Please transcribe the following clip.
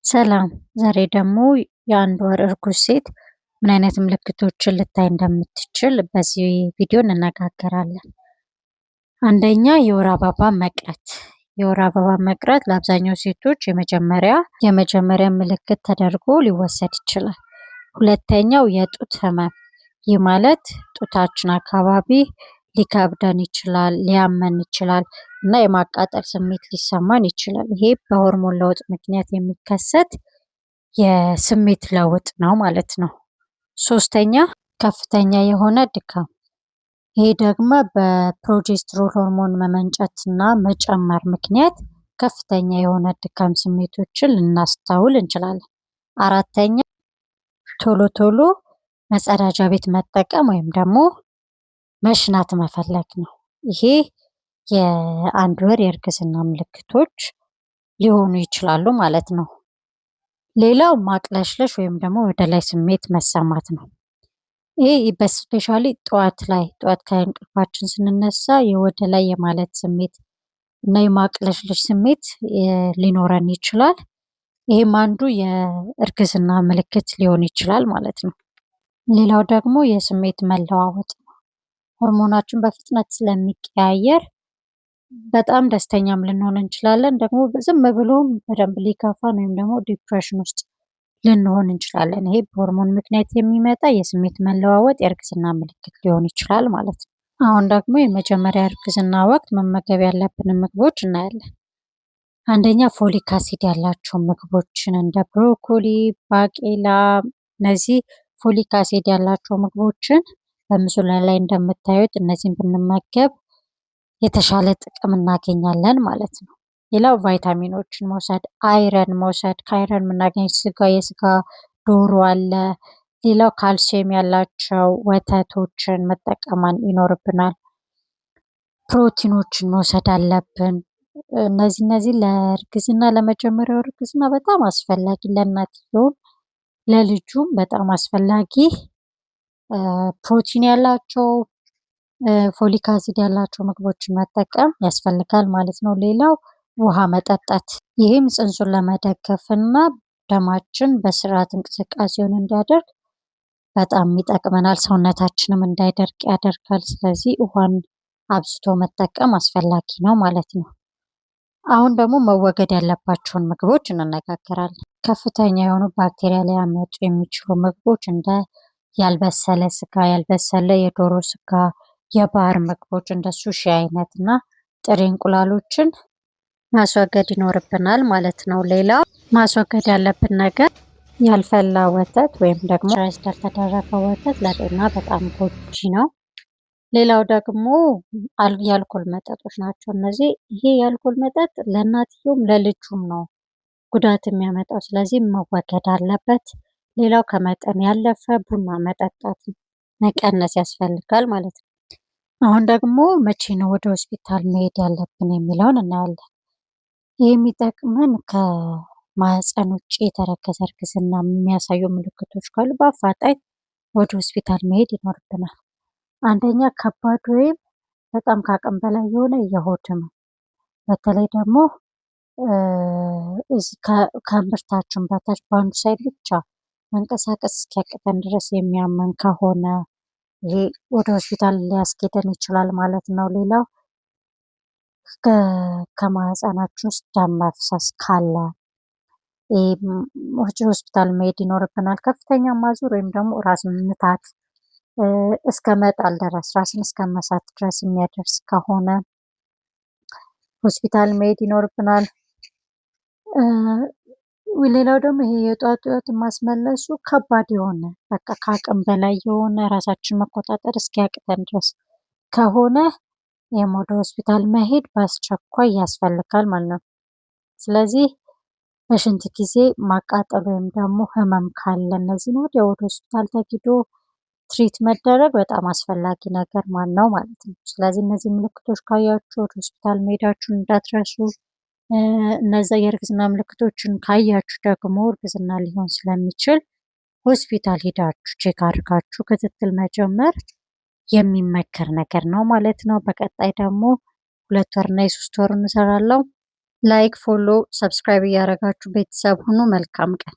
ሰላም ዛሬ ደግሞ የአንድ ወር እርጉዝ ሴት ምን አይነት ምልክቶችን ልታይ እንደምትችል በዚህ ቪዲዮ እንነጋገራለን። አንደኛ የወር አበባ መቅረት። የወር አበባ መቅረት ለአብዛኛው ሴቶች የመጀመሪያ ምልክት ተደርጎ ሊወሰድ ይችላል። ሁለተኛው የጡት ህመም። ይህ ማለት ጡታችን አካባቢ ሊከብደን ይችላል፣ ሊያመን ይችላል እና የማቃጠል ስሜት ሊሰማን ይችላል። ይሄ በሆርሞን ለውጥ ምክንያት የሚከሰት የስሜት ለውጥ ነው ማለት ነው። ሶስተኛ ከፍተኛ የሆነ ድካም። ይሄ ደግሞ በፕሮጀስትሮን ሆርሞን መመንጨት እና መጨመር ምክንያት ከፍተኛ የሆነ ድካም ስሜቶችን ልናስተውል እንችላለን። አራተኛ ቶሎ ቶሎ መጸዳጃ ቤት መጠቀም ወይም ደግሞ መሽናት መፈለግ ነው። ይሄ የአንድ ወር የእርግዝና ምልክቶች ሊሆኑ ይችላሉ ማለት ነው። ሌላው ማቅለሽለሽ ወይም ደግሞ ወደ ላይ ስሜት መሰማት ነው። ይሄ በስፔሻሊ ጠዋት ከእንቅልፋችን ስንነሳ የወደ ላይ የማለት ስሜት እና የማቅለሽለሽ ስሜት ሊኖረን ይችላል። ይህም አንዱ የእርግዝና ምልክት ሊሆን ይችላል ማለት ነው። ሌላው ደግሞ የስሜት መለዋወጥ ነው። ሆርሞናችን በፍጥነት ስለሚቀያየር በጣም ደስተኛም ልንሆን እንችላለን፣ ደግሞ ዝም ብሎም በደንብ ሊከፋን ወይም ደግሞ ዲፕሬሽን ውስጥ ልንሆን እንችላለን። ይሄ በሆርሞን ምክንያት የሚመጣ የስሜት መለዋወጥ የእርግዝና ምልክት ሊሆን ይችላል ማለት ነው። አሁን ደግሞ የመጀመሪያ እርግዝና ወቅት መመገብ ያለብንን ምግቦች እናያለን። አንደኛ ፎሊክ አሲድ ያላቸው ምግቦችን እንደ ብሮኮሊ፣ ባቄላ፣ እነዚህ ፎሊክ አሲድ ያላቸው ምግቦችን በምስሉ ላይ እንደምታዩት እነዚህን ብንመገብ የተሻለ ጥቅም እናገኛለን ማለት ነው። ሌላው ቫይታሚኖችን መውሰድ፣ አይረን መውሰድ። ከአይረን የምናገኝ የስጋ ዶሮ አለ። ሌላው ካልሲየም ያላቸው ወተቶችን መጠቀም ይኖርብናል። ፕሮቲኖችን መውሰድ አለብን። እነዚህ ለእርግዝና ለመጀመሪያው እርግዝና በጣም አስፈላጊ፣ ለእናትየውም ለልጁም በጣም አስፈላጊ ፕሮቲን ያላቸው ፎሊክ አሲድ ያላቸው ምግቦችን መጠቀም ያስፈልጋል ማለት ነው። ሌላው ውሃ መጠጣት። ይህም ጽንሱን ለመደገፍ እና ደማችን በስርዓት እንቅስቃሴውን እንዲያደርግ በጣም ይጠቅመናል። ሰውነታችንም እንዳይደርቅ ያደርጋል። ስለዚህ ውሃን አብዝቶ መጠቀም አስፈላጊ ነው ማለት ነው። አሁን ደግሞ መወገድ ያለባቸውን ምግቦች እንነጋገራለን። ከፍተኛ የሆኑ ባክቴሪያ ሊያመጡ የሚችሉ ምግቦች እንደ ያልበሰለ ስጋ፣ ያልበሰለ የዶሮ ስጋ፣ የባህር ምግቦች እንደ ሱሺ አይነት እና ጥሬ እንቁላሎችን ማስወገድ ይኖርብናል ማለት ነው። ሌላው ማስወገድ ያለብን ነገር ያልፈላ ወተት ወይም ደግሞ ያልተደረገ ወተት ለጤና በጣም ጎጂ ነው። ሌላው ደግሞ የአልኮል መጠጦች ናቸው። ይሄ የአልኮል መጠጥ ለእናትየውም ለልጁም ነው ጉዳት የሚያመጣው፣ ስለዚህ መወገድ አለበት። ሌላው ከመጠን ያለፈ ቡና መጠጣት መቀነስ ያስፈልጋል ማለት ነው። አሁን ደግሞ መቼ ነው ወደ ሆስፒታል መሄድ ያለብን የሚለውን እናያለን። ይህ የሚጠቅመን ከማህፀን ውጭ የተረገዘ እርግዝና የሚያሳዩ ምልክቶች ካሉ በአፋጣኝ ወደ ሆስፒታል መሄድ ይኖርብናል። አንደኛ ከባድ ወይም በጣም ከአቅም በላይ የሆነ የሆድ ህመም፣ በተለይ ደግሞ ከእምብርታችን በታች በአንዱ ሳይድ ብቻ መንቀሳቀስ እስኪያቅተን ድረስ የሚያመን ከሆነ ይሄ ወደ ሆስፒታል ሊያስኬደን ይችላል ማለት ነው። ሌላው ከማህፀናችን ውስጥ ደም መፍሰስ ካለ ወደ ሆስፒታል መሄድ ይኖርብናል። ከፍተኛ ማዞር ወይም ደግሞ ራስ ምታት እስከ መጣል ድረስ ራስን እስከ መሳት ድረስ የሚያደርስ ከሆነ ሆስፒታል መሄድ ይኖርብናል። ሌላው ደግሞ ይሄ የጧት ማስመለሱ ከባድ የሆነ በቃ ከአቅም በላይ የሆነ ራሳችን መቆጣጠር እስኪያቅተን ድረስ ከሆነ ወደ ሆስፒታል መሄድ በአስቸኳይ ያስፈልጋል ማለት ነው። ስለዚህ በሽንት ጊዜ ማቃጠል ወይም ደግሞ ህመም ካለ እነዚህን ወደ ሆስፒታል ተኪዶ ትሪት መደረግ በጣም አስፈላጊ ነገር ነው ማለት ነው። ስለዚህ እነዚህ ምልክቶች ካያችሁ ወደ ሆስፒታል መሄዳችሁን እንዳትረሱ። እነዛ የእርግዝና ምልክቶችን ካያችሁ ደግሞ እርግዝና ሊሆን ስለሚችል ሆስፒታል ሄዳችሁ ቼክ አድርጋችሁ ክትትል መጀመር የሚመከር ነገር ነው ማለት ነው። በቀጣይ ደግሞ 2 ወርና የ3 ወር እንሰራለን። ላይክ፣ ፎሎ፣ ሰብስክራይብ እያደረጋችሁ ቤተሰብ ሁኑ። መልካም ቀን